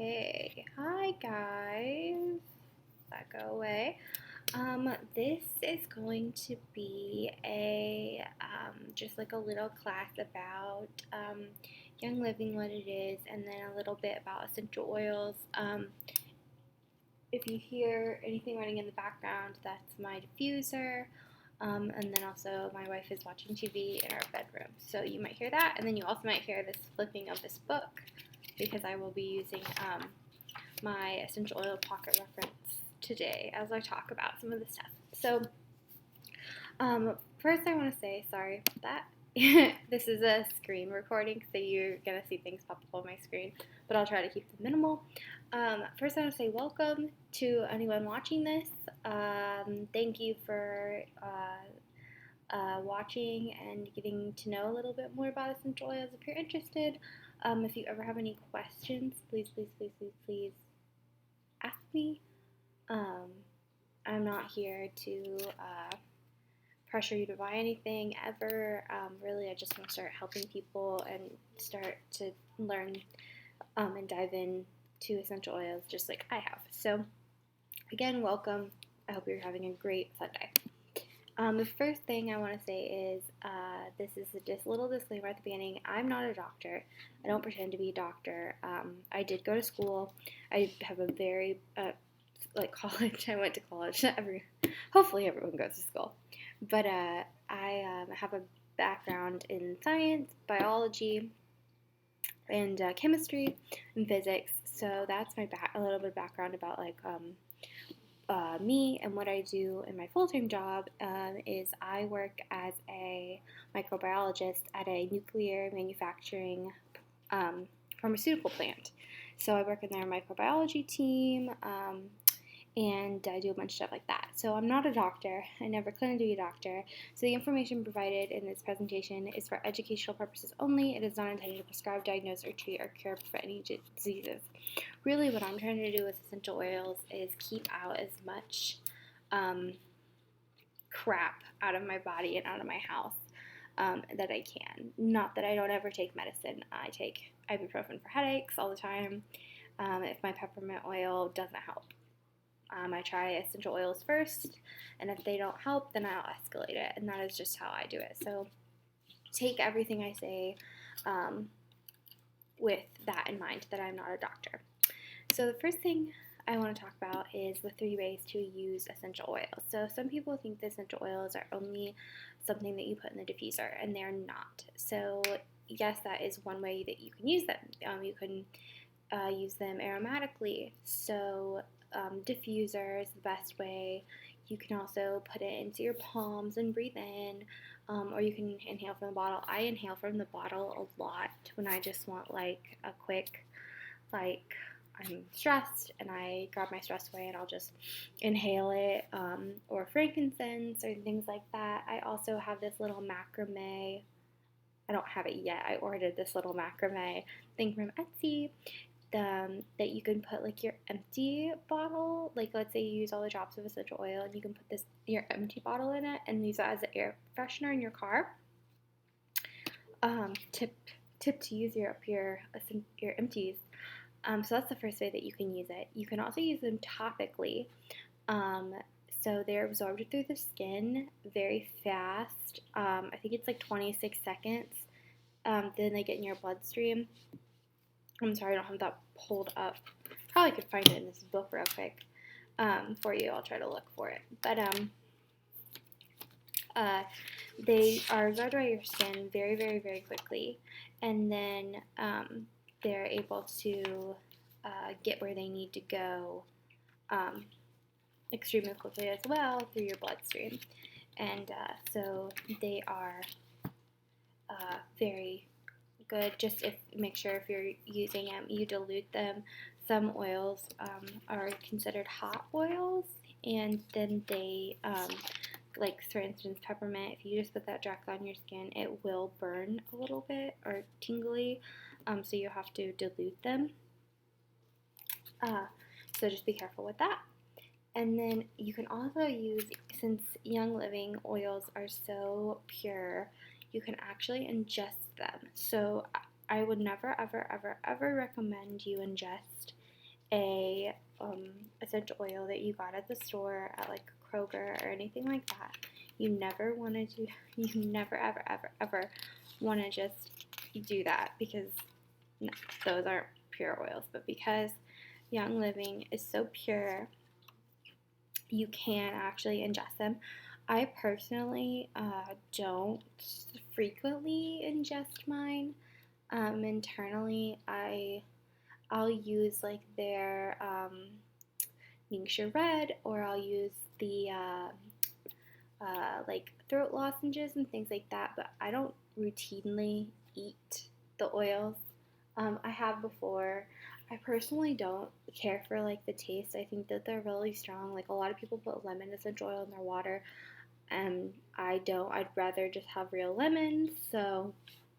Hey, hi guys. That go away. This is going to be a just like a little class about Young Living, what it is, and then a little bit about essential oils. If you hear anything running in the background, that's my diffuser. And then also my wife is watching TV in our bedroom, so you might hear that, and then you also might hear this flipping of this book because I will be using my essential oil pocket reference today as I talk about some of the stuff. So, first I want to say sorry about that. This is a screen recording, so you're gonna see things pop up on my screen, but I'll try to keep them minimal. First, I want to say welcome to anyone watching this. Thank you for watching and getting to know a little bit more about essential oils if you're interested. If you ever have any questions, please ask me. I'm not here to pressure you to buy anything ever. Really, I just want to start helping people and start to learn and dive in to essential oils just like I have. So, again, welcome. I hope you're having a great Sunday. The first thing I want to say is this is just a little disclaimer at the beginning. I'm not a doctor. I don't pretend to be a doctor. I did go to school. I have a very college. I went to college. Hopefully everyone goes to school. But I have a background in science, biology, and chemistry and physics. So that's my a little bit of background about me and what I do in my full-time job is I work as a microbiologist at a nuclear manufacturing pharmaceutical plant. So I work in their microbiology team, and I do a bunch of stuff like that. So I'm not a doctor. I never claim to be a doctor. So the information provided in this presentation is for educational purposes only. It is not intended to prescribe, diagnose, or treat or cure for any diseases. Really, what I'm trying to do with essential oils is keep out as much crap out of my body and out of my house that I can. Not that I don't ever take medicine. I take ibuprofen for headaches all the time. If my peppermint oil doesn't help, I try essential oils first, and if they don't help, then I'll escalate it, and that is just how I do it. So take everything I say with that in mind, that I'm not a doctor. So the first thing I want to talk about is the 3 ways to use essential oils. So some people think the essential oils are only something that you put in the diffuser, and they're not. So yes, that is one way that you can use them. You can use them aromatically. So diffuser is the best way. You can also put it into your palms and breathe in, or you can inhale from the bottle. I inhale from the bottle a lot when I just want like a quick, I'm stressed and I grab my stress away and I'll just inhale it, or frankincense or things like that. I also have this little macrame. I don't have it yet. I ordered this little macrame thing from Etsy. That you can put like your empty bottle, like let's say you use all the drops of essential oil, and you can put your empty bottle in it and use it as an air freshener in your car. Tip to use your empties. So that's the first way that you can use it. You can also use them topically. So they're absorbed through the skin very fast. I think it's like 26 seconds. Then they get in your bloodstream. I'm sorry, I don't have that pulled up. Probably could find it in this book real quick for you. I'll try to look for it. But they are absorbed by your skin very quickly, and then they're able to get where they need to go extremely quickly as well through your bloodstream. And so they are very good. Just make sure if you're using them, you dilute them. Some oils are considered hot oils, and then they, like for instance peppermint, if you just put that directly on your skin, it will burn a little bit or tingly, so you have to dilute them. So just be careful with that. And then you can also use, since Young Living oils are so pure, you can actually ingest them. So I would never, ever recommend you ingest a essential oil that you got at the store at like Kroger or anything like that, you never ever ever ever want to just do that, because no, those aren't pure oils. But because Young Living is so pure, you can actually ingest them. I personally don't frequently ingest mine. Internally, I'll use like their Ningxia Red, or I'll use the like throat lozenges and things like that, but I don't routinely eat the oils. I have before. I personally don't care for like the taste. I think that they're really strong. Like a lot of people put lemon essential oil in their water, and I don't. I'd rather just have real lemons. So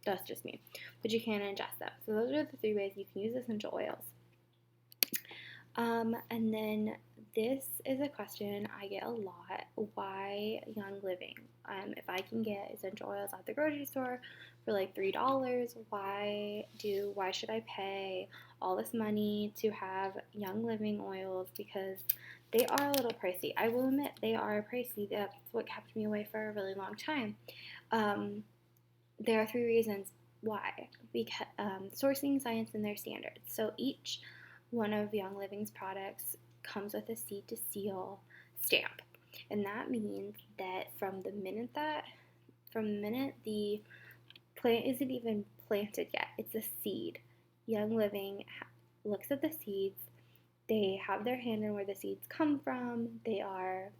that's just me. But you can ingest them. So those are the 3 ways you can use essential oils. And then this is a question I get a lot. Why Young Living? If I can get essential oils at the grocery store for like $3, why should I pay all this money to have Young Living oils? Because they are a little pricey. I will admit they are pricey. That's what kept me away for a really long time. There are 3 reasons why. Because sourcing, science, and their standards. So each one of Young Living's products comes with a seed to seal stamp, and that means that from the minute the plant isn't even planted yet, it's a seed. Young Living looks at the seeds. They have their hand in where the seeds come from. They are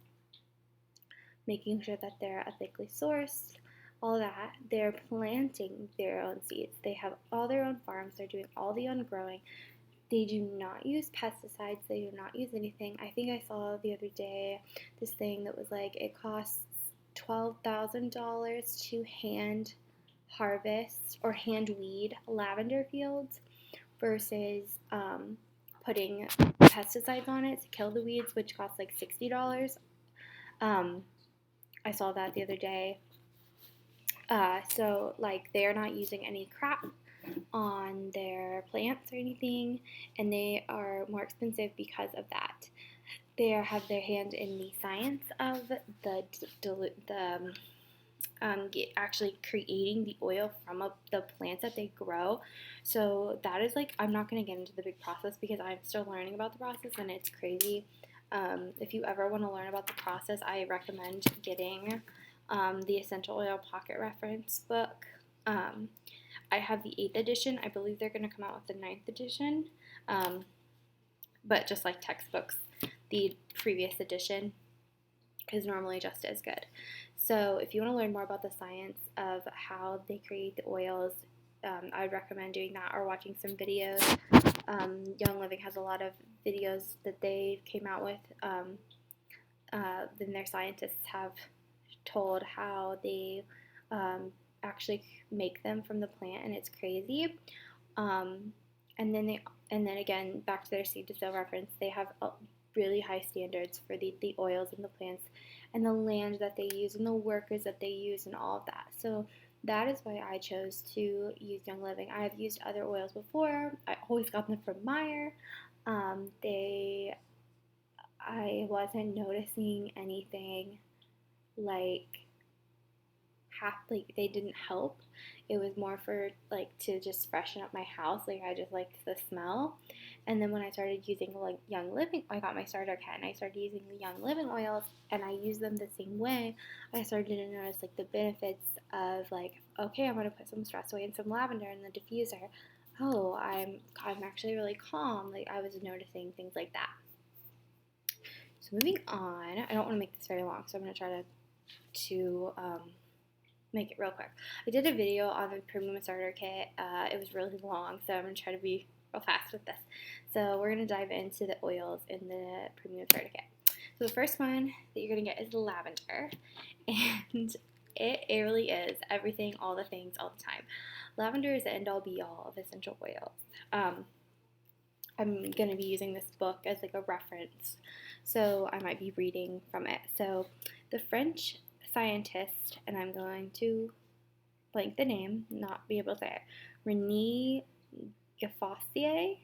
making sure that they're ethically sourced, all that. They're planting their own seeds. They have all their own farms. They're doing all the own growing. They do not use pesticides. They do not use anything. I think I saw the other day this thing that was like it costs $12,000 to hand harvest or hand weed lavender fields versus putting pesticides on it to kill the weeds, which costs like $60. I saw that the other day. So like they're not using any crap on their plants or anything, and they are more expensive because of that. They have their hand in the science of actually creating the oil from the plants that they grow. So that is like, I'm not going to get into the big process because I'm still learning about the process and it's crazy. If you ever want to learn about the process, I recommend getting the Essential Oil Pocket Reference book. I have the 8th edition. I believe they're going to come out with the 9th edition. But just like textbooks, the previous edition is normally just as good. So if you want to learn more about the science of how they create the oils, I would recommend doing that or watching some videos. Young Living has a lot of videos that they came out with. Then their scientists have told how they actually make them from the plant, and it's crazy. And then again, back to their seed to sale reference, they have really high standards for the oils and the plants and the land that they use and the workers that they use and all of that. So that is why I chose to use Young Living. I have used other oils before. I always got them from Meyer. I wasn't noticing anything like they didn't help. It was more for like to just freshen up my house. Like I just liked the smell. And then when I started using like Young Living, I got my starter kit and I started using the Young Living oils and I use them the same way. I started to notice like the benefits of like, okay, I'm gonna put some stress away and some lavender in the diffuser. Oh, I'm actually really calm. Like I was noticing things like that. So moving on, I don't want to make this very long, so I'm gonna try to make it real quick. I did a video on the premium starter kit. It was really long, so I'm going to try to be real fast with this. So we're going to dive into the oils in the premium starter kit. So the first one that you're going to get is lavender, and it really is everything, all the things, all the time. Lavender is the end-all be-all of essential oils. I'm going to be using this book as like a reference, so I might be reading from it. So the French scientist, and I'm going to blank the name, not be able to say it, René Gaffossier,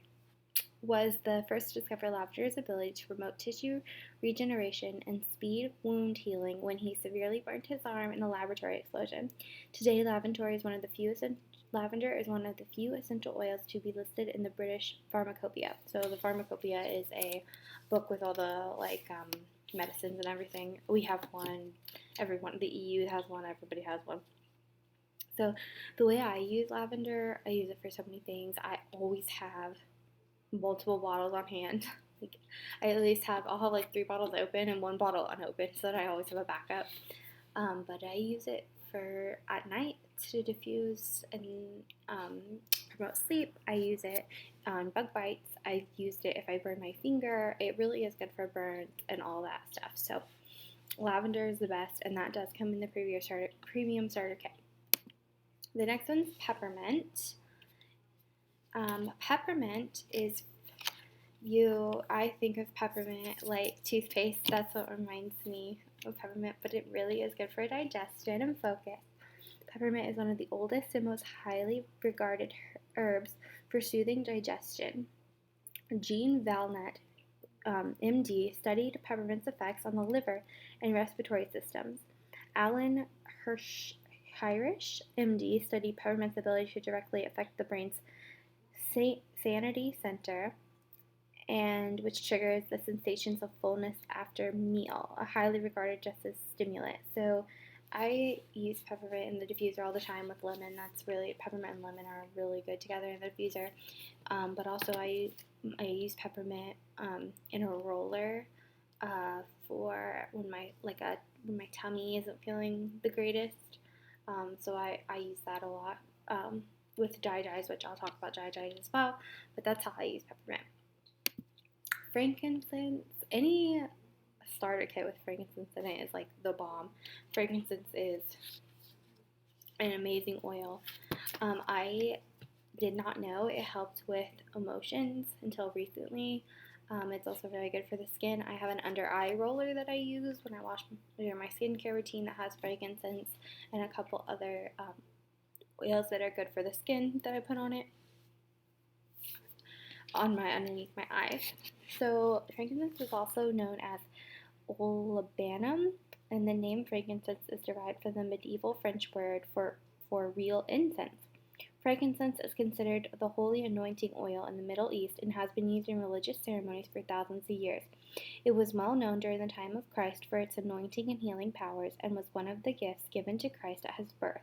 was the first to discover lavender's ability to promote tissue regeneration and speed wound healing when he severely burnt his arm in a laboratory explosion. Today, lavender is one of the few essential oils to be listed in the British Pharmacopoeia. So the Pharmacopoeia is a book with all the medicines and everything. We have one. Everyone, the EU has one. Everybody has one. So the way I use lavender, I use it for so many things. I always have multiple bottles on hand. I'll have like 3 bottles open and 1 bottle unopened, so that I always have a backup. But I use it for at night to diffuse and promote sleep. I use it on bug bites. I've used it if I burn my finger. It really is good for burns and all that stuff. So lavender is the best, and that does come in the premium starter kit. The next one's peppermint. Peppermint is I think of peppermint like toothpaste. That's what reminds me of peppermint, but it really is good for digestion and focus. Peppermint is one of the oldest and most highly regarded herbs for soothing digestion. Jean Valnet, MD, studied peppermint's effects on the liver and respiratory systems. Alan Hirsch, MD, studied peppermint's ability to directly affect the brain's sanity center, and which triggers the sensations of fullness after meal, a highly regarded digestive stimulant. So I use peppermint in the diffuser all the time with lemon. Peppermint and lemon are really good together in the diffuser. But also I use peppermint in a roller for when my tummy isn't feeling the greatest. So I use that a lot with dry dyes, which I'll talk about dry dyes as well. But that's how I use peppermint. Frankincense, any starter kit with frankincense in it is like the bomb. Frankincense is an amazing oil. I did not know it helped with emotions until recently. It's also very good for the skin. I have an under eye roller that I use when I wash my skincare routine that has frankincense and a couple other oils that are good for the skin that I put on it underneath my eyes. So frankincense is also known as olibanum, and the name frankincense is derived from the medieval French word for real incense. Frankincense is considered the holy anointing oil in the Middle East and has been used in religious ceremonies for thousands of years. It was well known during the time of Christ for its anointing and healing powers, and was one of the gifts given to Christ at his birth.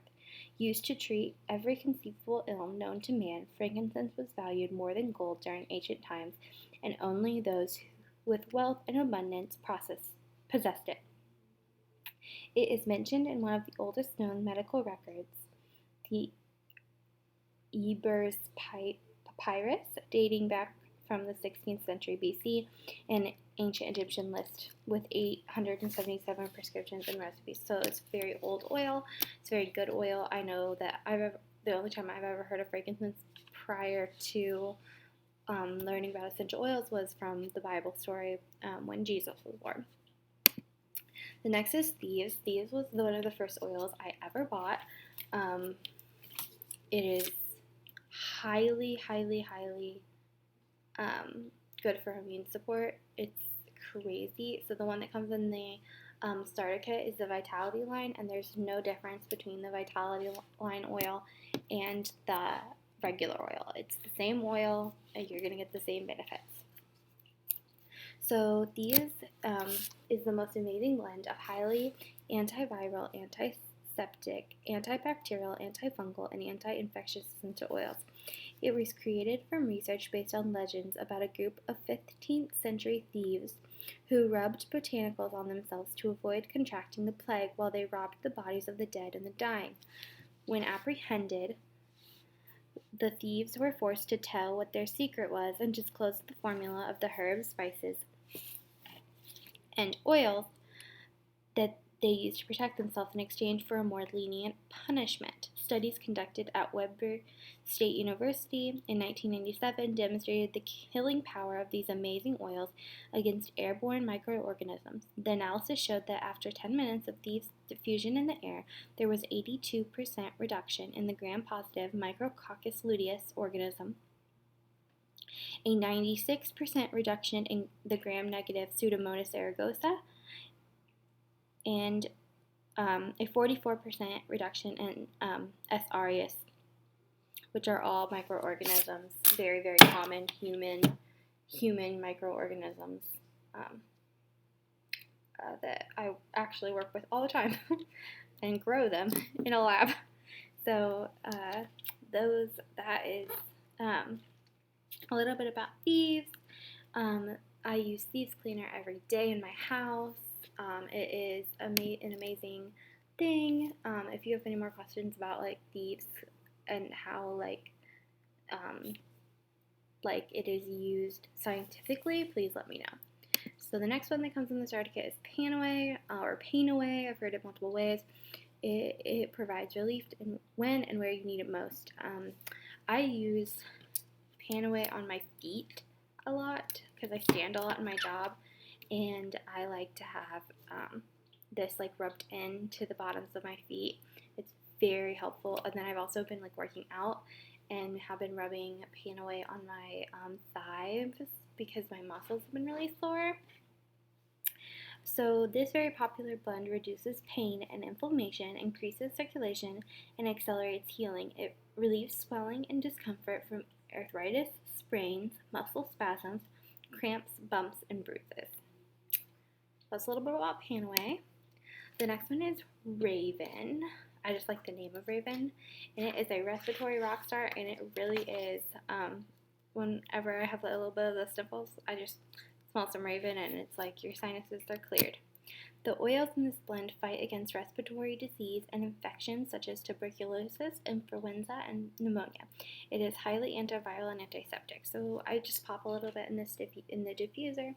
Used to treat every conceivable ill known to man, frankincense was valued more than gold during ancient times, and only those with wealth and abundance possessed it. It is mentioned in one of the oldest known medical records, the Ebers Papyrus, dating back from the 16th century BC, an ancient Egyptian list with 877 prescriptions and recipes. So it's a very old oil. It's a very good oil. I know that the only time I've ever heard of frankincense prior to learning about essential oils was from the Bible story when Jesus was born. The next is Thieves. Thieves was one of the first oils I ever bought. It is highly good for immune support. It's crazy. So the one that comes in the starter kit is the Vitality line, and there's no difference between the Vitality line oil and the regular oil. It's the same oil, and you're going to get the same benefits. So Thieves is the most amazing blend of highly antiviral, antiseptic, antibacterial, antifungal, and anti-infectious essential oils. It was created from research based on legends about a group of 15th century thieves who rubbed botanicals on themselves to avoid contracting the plague while they robbed the bodies of the dead and the dying. When apprehended, the thieves were forced to tell what their secret was and disclose the formula of the herbs, spices, and oils that they used to protect themselves in exchange for a more lenient punishment. Studies conducted at Weber State University in 1997 demonstrated the killing power of these amazing oils against airborne microorganisms. The analysis showed that after 10 minutes of Thieves diffusion in the air, there was 82% reduction in the gram-positive Micrococcus luteus organism a 96% reduction in the gram-negative Pseudomonas aeruginosa, and a 44% reduction in S. aureus, which are all microorganisms, very, very common human microorganisms that I actually work with all the time and grow them in a lab. So that is a little bit about Thieves. I use Thieves Cleaner every day in my house. It is an amazing thing. If you have any more questions about like Thieves and how like it is used scientifically, please let me know. So the next one that comes in the starter kit is Pain-Away or Pain-Away. I've heard it multiple ways. It provides relief when and where you need it most. I use Pain-Away on my feet a lot because I stand a lot in my job, and I like to have this like rubbed into the bottoms of my feet. It's very helpful. And then I've also been like working out and have been rubbing Pain-Away on my thighs because my muscles have been really sore. So this very popular blend reduces pain and inflammation, increases circulation, and accelerates healing. It relieves swelling and discomfort from arthritis, sprains, muscle spasms, cramps, bumps, and bruises. That's a little bit about Pain-Away. The next one is Raven. I just like the name of Raven. And it is a respiratory rock star, and it really is. Whenever I have a little bit of the sniffles, I just smell some Raven, and it's like your sinuses are cleared. The oils in this blend fight against respiratory disease and infections such as tuberculosis, influenza, and pneumonia. It is highly antiviral and antiseptic. So I just pop a little bit in the diffuser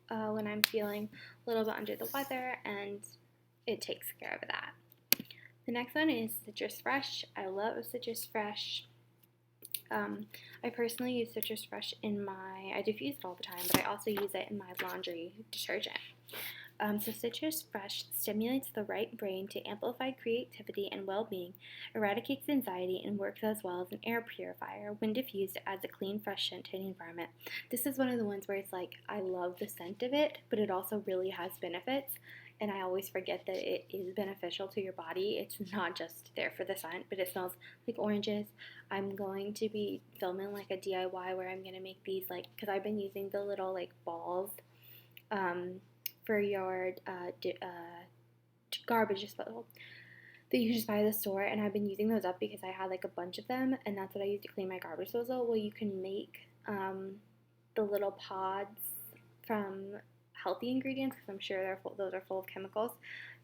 when I'm feeling a little bit under the weather, and it takes care of that. The next one is Citrus Fresh. I love Citrus Fresh. I personally use Citrus Fresh I diffuse it all the time, but I also use it in my laundry detergent. So Citrus Fresh stimulates the right brain to amplify creativity and well-being, eradicates anxiety, and works as well as an air purifier. When diffused, it adds a clean, fresh scent to the environment. This is one of the ones where it's like, I love the scent of it, but it also really has benefits. And I always forget that it is beneficial to your body. It's not just there for the scent, but it smells like oranges. I'm going to be filming like a DIY where I'm going to make these like, because I've been using the little like balls for your garbage disposal that you can just buy at the store. And I've been using those up because I had like a bunch of them, and that's what I use to clean my garbage disposal. Well, you can make the little pods from healthy ingredients, because I'm sure those are full of chemicals.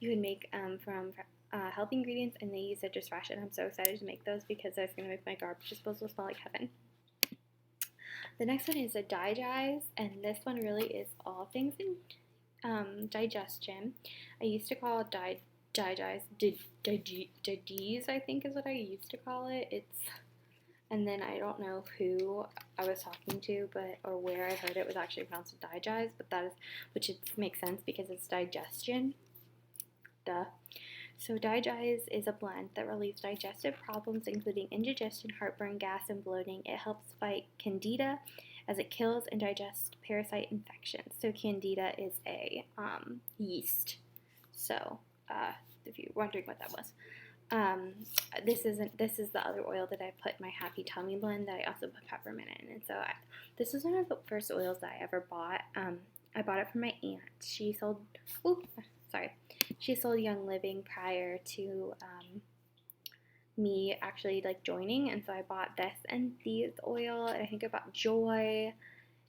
You can make from healthy ingredients, and they use Citrus Fresh, and I'm so excited to make those because it's going to make my garbage disposal smell like heaven. The next one is a Digest, and this one really is all things in digestion. I used to call it Digest, I think is what I used to call it. And then I don't know who I was talking to, or where I heard it was actually pronounced Digest, which makes sense because it's digestion. Duh. So Digest is a blend that relieves digestive problems, including indigestion, heartburn, gas, and bloating. It helps fight Candida as it kills and digests parasite infections. So Candida is a yeast. So if you're wondering what that was. This is the other oil that I put in my Happy Tummy blend that I also put peppermint in. And so this is one of the first oils that I ever bought. I bought it from my aunt. She sold Young Living prior to me actually like joining, and so I bought this and Thieves oil, and I think I bought Joy,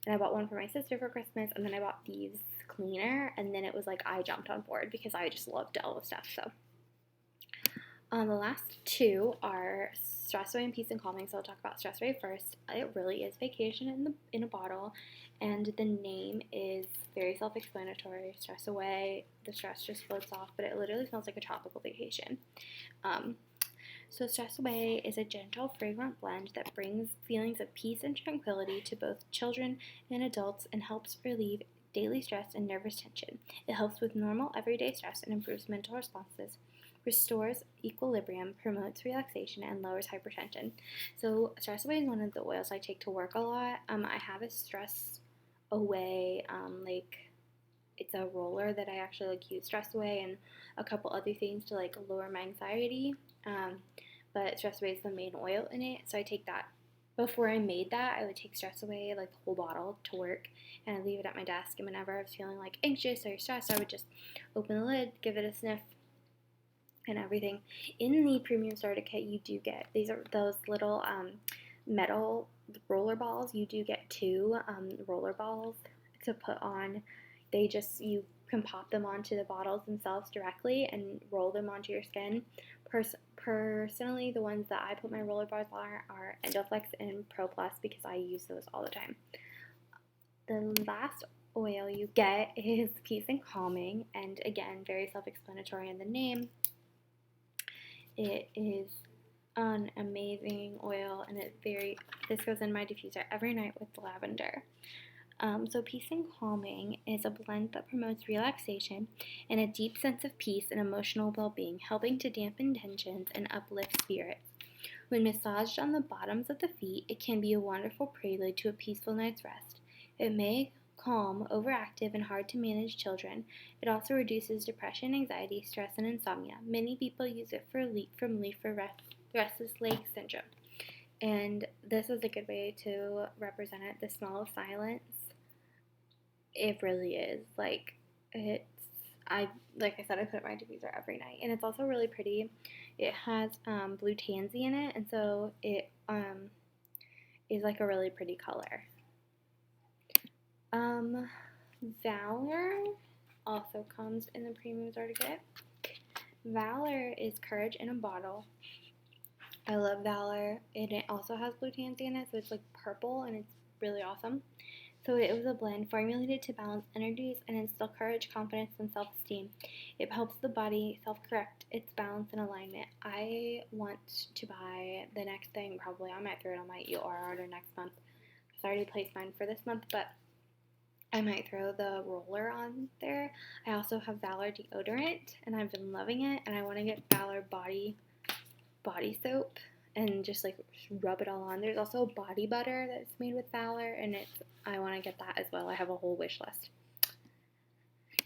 and I bought one for my sister for Christmas, and then I bought Thieves Cleaner, and then it was like I jumped on board because I just loved all the stuff. So the last two are Stress Away and Peace and Calming. So I'll talk about Stress Away first. It really is vacation in a bottle, and the name is very self-explanatory. Stress away, the stress just floats off, but it literally smells like a tropical vacation. So Stress Away is a gentle, fragrant blend that brings feelings of peace and tranquility to both children and adults and helps relieve daily stress and nervous tension. It helps with normal, everyday stress and improves mental responses, restores equilibrium, promotes relaxation, and lowers hypertension. So Stress Away is one of the oils I take to work a lot. I have a Stress Away, it's a roller that I actually use Stress Away and a couple other things to lower my anxiety. But Stress Away is the main oil in it, so I take that. Before I made that, I would take Stress Away, the whole bottle, to work, and I'd leave it at my desk. And whenever I was feeling anxious or stressed, I would just open the lid, give it a sniff, and everything. In the premium starter kit, you do get those little metal roller balls. You do get 2 roller balls to put on. You can pop them onto the bottles themselves directly and roll them onto your skin. Personally, the ones that I put my roller bars on are Endoflex and Pro Plus because I use those all the time. The last oil you get is Peace and Calming, and again, very self-explanatory in the name. It is an amazing oil, and this goes in my diffuser every night with lavender. So Peace and Calming is a blend that promotes relaxation and a deep sense of peace and emotional well-being, helping to dampen tensions and uplift spirits. When massaged on the bottoms of the feet, it can be a wonderful prelude to a peaceful night's rest. It may calm overactive and hard to manage children. It also reduces depression, anxiety, stress, and insomnia. Many people use it for restless leg syndrome. And this is a good way to represent it. The smell of silence. It really is. Like I said, I put it in my diffuser every night. And it's also really pretty. It has blue tansy in it, and so it is a really pretty color. Valor also comes in the premium starter kit. Valor is courage in a bottle. I love Valor. It also has blue tansy in it, so it's purple, and it's really awesome. So it was a blend formulated to balance energies and instill courage, confidence, and self-esteem. It helps the body self-correct its balance and alignment. I want to buy the next thing. Probably I might throw it on my EOR order next month. I've already placed mine for this month, but I might throw the roller on there. I also have Valor deodorant, and I've been loving it, and I want to get Valor body soap and just rub it all on. There's also body butter that's made with Valor, and I want to get that as well. I have a whole wish list.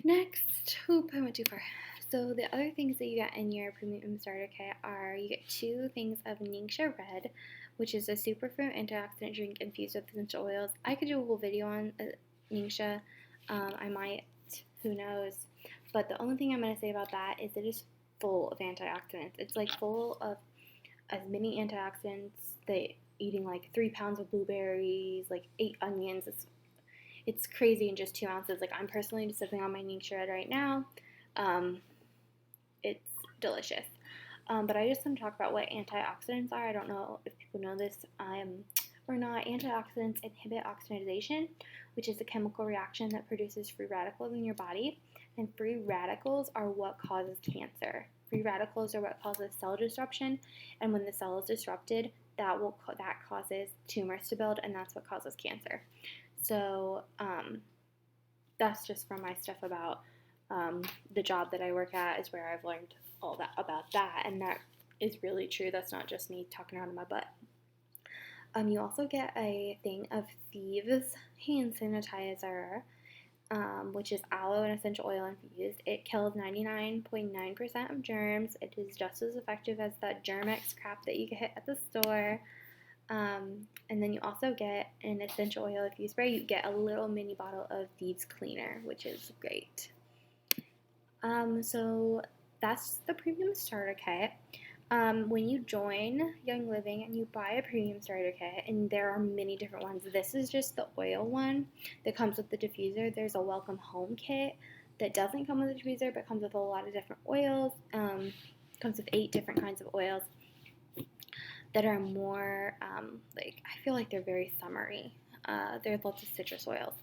Next, I went too far. So the other things that you get in your premium starter kit are you get 2 things of Ningxia Red, which is a superfruit antioxidant drink infused with essential oils. I could do a whole video on Ningxia. I might, who knows. But the only thing I'm going to say about that is it is full of antioxidants. It's full of as many antioxidants that eating 3 pounds of blueberries, 8 onions. It's crazy in just 2 ounces. I'm personally just sipping on my Ningxia Red right now. It's delicious. But I just want to talk about what antioxidants are. I don't know if people know this or not. Antioxidants inhibit oxidation, which is a chemical reaction that produces free radicals in your body. And free radicals are what causes cancer. Free radicals are what causes cell disruption, and when the cell is disrupted, that causes tumors to build, and that's what causes cancer. So that's just from my stuff about the job that I work at is where I've learned all that about that, and that is really true. That's not just me talking out of my butt. You also get a thing of Thieves hand sanitizer, which is aloe and essential oil infused. It kills 99.9% of germs. It is just as effective as that Germ-X crap that you get at the store. And then you also get an essential oil infused spray. You get a little mini bottle of Thieves cleaner, which is great. So that's the premium starter kit. When you join Young Living and you buy a premium starter kit, and there are many different ones. This is just the oil one that comes with the diffuser. There's a welcome home kit that doesn't come with a diffuser but comes with a lot of different oils. Comes with 8 different kinds of oils that are more, I feel like they're very summery. There's lots of citrus oils.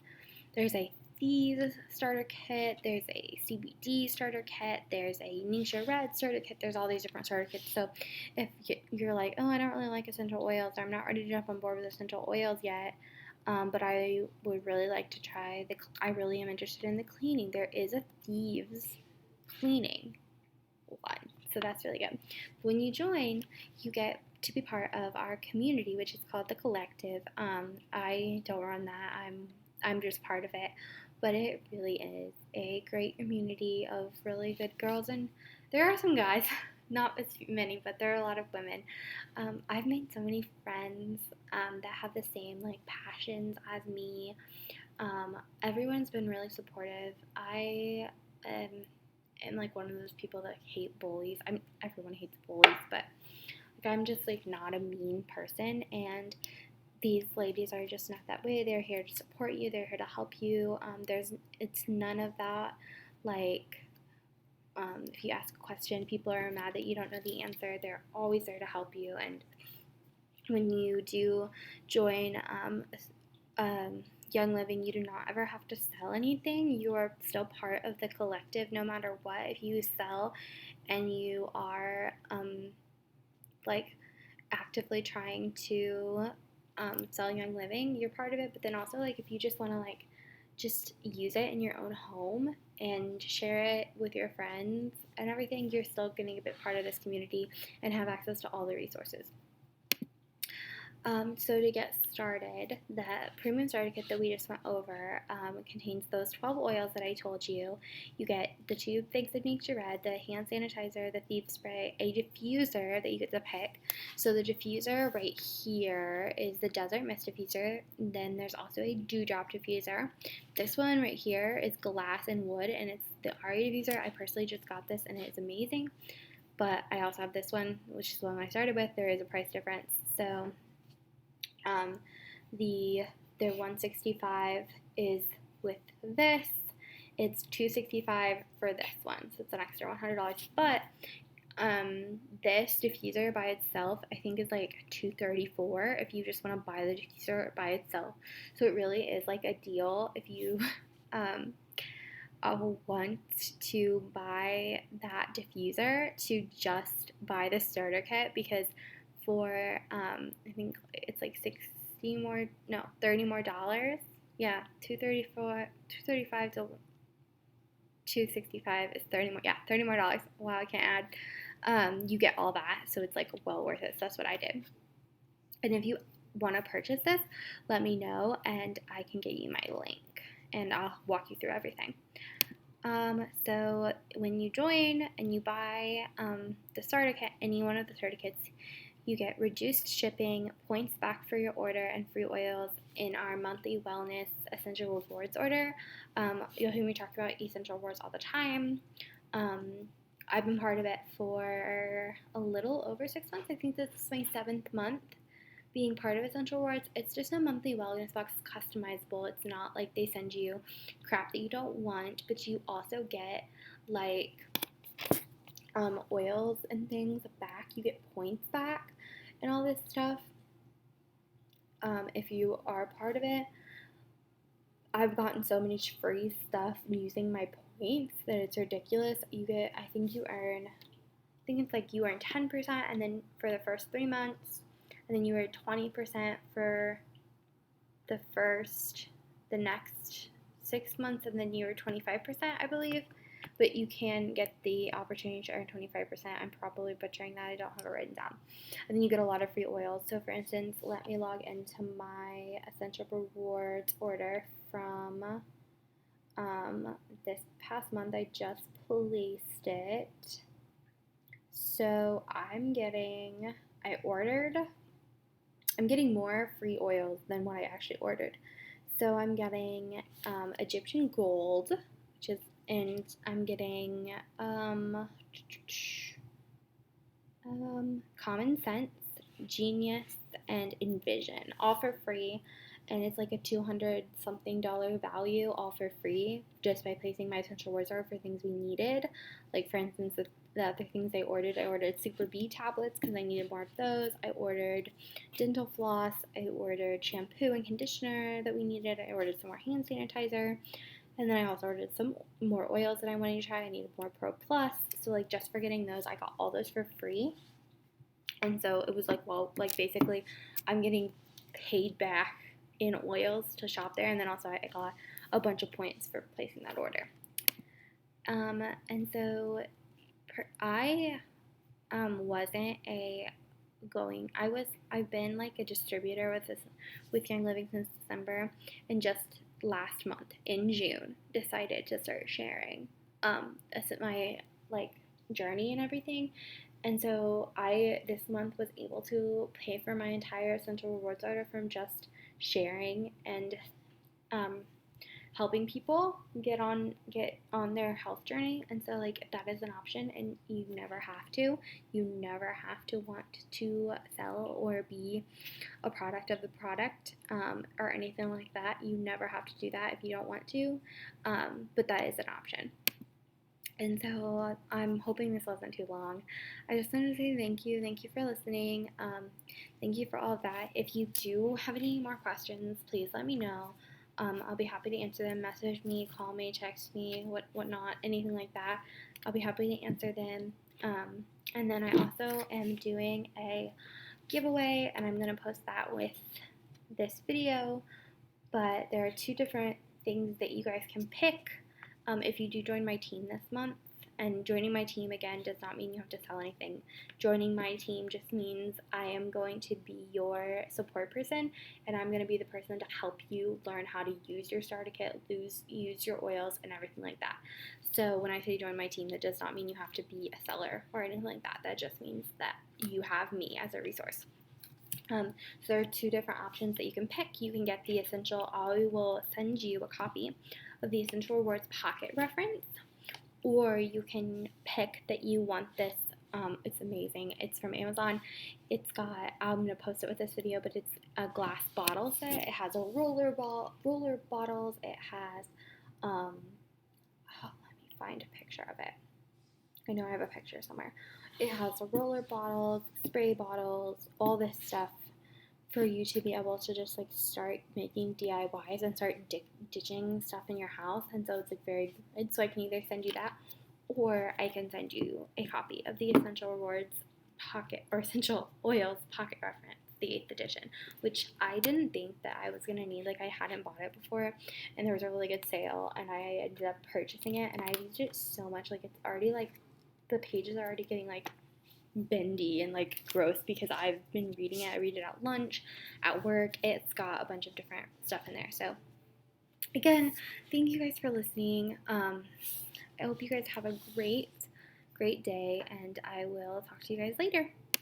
There's a Thieves starter kit, there's a CBD starter kit, there's a Ningxia Red starter kit, there's all these different starter kits. So if you're like, oh, I don't really like essential oils, I'm not ready to jump on board with essential oils yet, but I would really like to try, I really am interested in the cleaning. There is a Thieves cleaning one. So that's really good. When you join, you get to be part of our community, which is called the Collective. I don't run that. I'm just part of it, but it really is a great community of really good girls, and there are some guys, not as many, but there are a lot of women. I've made so many friends that have the same like passions as me. Everyone's been really supportive. I am like one of those people that hate bullies. Everyone hates bullies, but like I'm just like not a mean person, and these ladies are just not that way. They're here to support you. They're here to help you. It's none of that like. If you ask a question, people are mad that you don't know the answer. They're always there to help you. And when you do join Young Living, you do not ever have to sell anything. You are still part of the collective no matter what. If you sell and you are like actively trying to sell Young Living, you're part of it. But then also like if you just want to like just use it in your own home and share it with your friends and everything, you're still getting a bit part of this community and have access to all the resources. So to get started, the premium starter kit that we just went over contains those 12 oils that I told you. You get the tube things that makes you red, the hand sanitizer, the Thieves spray, a diffuser that you get to pick. So the diffuser right here is the Desert Mist diffuser. Then there's also a Dewdrop diffuser. This one right here is glass and wood, and it's the Aria diffuser. I personally just got this, and it's amazing. But I also have this one, which is the one I started with. There is a price difference. So their 165 is with this. It's $265 for this one, so it's an extra $100. But this diffuser by itself, I think, is like $234 if you just want to buy the diffuser by itself. So it really is like a deal if you want to buy that diffuser to just buy the starter kit, because for I think it's like $30 more. Yeah, $235 to $265 is 30 more. Yeah, $30 more. Wow, I can't add. You get all that, so it's like well worth it. So that's what I did. And if you want to purchase this, let me know and I can get you my link and I'll walk you through everything. So when you join and you buy the starter kit, any one of the starter kits, you get reduced shipping, points back for your order, and free oils in our monthly wellness essential rewards order. You'll hear me talk about essential rewards all the time. I've been part of it for a little over 6 months. I think this is my 7th month being part of essential rewards. It's just a monthly wellness box. It's customizable. It's not like they send you crap that you don't want, but you also get like oils and things back. You get points back and all this stuff if you are part of it. I've gotten so much free stuff using my points that it's ridiculous. You get, I think you earn 10%, and then for the first 3 months, and then you earn 20% for the next 6 months, and then you earn 25%, I believe. But you can get the opportunity to earn 25%. I'm probably butchering that. I don't have it written down. And then you get a lot of free oils. So for instance, let me log into my essential rewards order from this past month. I just placed it. So I'm getting more free oils than what I actually ordered. So I'm getting Egyptian gold, and I'm getting Common Sense, Genius, and Envision, all for free. And it's like a $200-something value, all for free, just by placing my essential rewards order for things we needed. Like, for instance, the other things I ordered Super B tablets because I needed more of those. I ordered dental floss. I ordered shampoo and conditioner that we needed. I ordered some more hand sanitizer. And then I also ordered some more oils that I wanted to try. I needed more Pro Plus. So, like, just for getting those, I got all those for free. And so it was like, well, like, basically, I'm getting paid back in oils to shop there. And then also I got a bunch of points for placing that order. And so I wasn't a I've been like a distributor with Young Living since December, and just last month in June decided to start sharing my like journey and everything. And so I this month was able to pay for my entire Essential Rewards order from just sharing and um, helping people get on their health journey. And so like that is an option, and you never have to want to sell or be a product of the product, or anything like that. You never have to do that if you don't want to, but that is an option. And so I'm hoping this wasn't too long. I just wanted to say thank you. Thank you for listening. Thank you for all of that. If you do have any more questions, please let me know. I'll be happy to answer them. Message me, call me, text me, whatnot, anything like that. I'll be happy to answer them. And then I also am doing a giveaway, and I'm going to post that with this video. But there are 2 different things that you guys can pick if you do join my team this month. And joining my team, again, does not mean you have to sell anything. Joining my team just means I am going to be your support person, and I'm going to be the person to help you learn how to use your starter kit, use your oils, and everything like that. So when I say join my team, that does not mean you have to be a seller or anything like that. That just means that you have me as a resource. So there are 2 different options that you can pick. You can get the Essential. I will send you a copy of the Essential Rewards Pocket Reference, or you can pick that you want this. It's amazing. It's from Amazon. It's got, I'm going to post it with this video, but it's a glass bottle set. It has a roller bottles. It has, let me find a picture of it. I know I have a picture somewhere. It has roller bottles, spray bottles, all this stuff for you to be able to just like start making DIYs and start ditching stuff in your house. And so it's like very good. So I can either send you that, or I can send you a copy of the Essential Rewards Pocket or Essential Oils Pocket Reference, the 8th edition, which I didn't think that I was gonna need. Like I hadn't bought it before, and there was a really good sale, and I ended up purchasing it, and I used it so much. Like it's already like the pages are already getting like bendy and like gross because I've been reading it. I read it at lunch, at work. It's got a bunch of different stuff in there. So again, thank you guys for listening. I hope you guys have a great day, and I will talk to you guys later.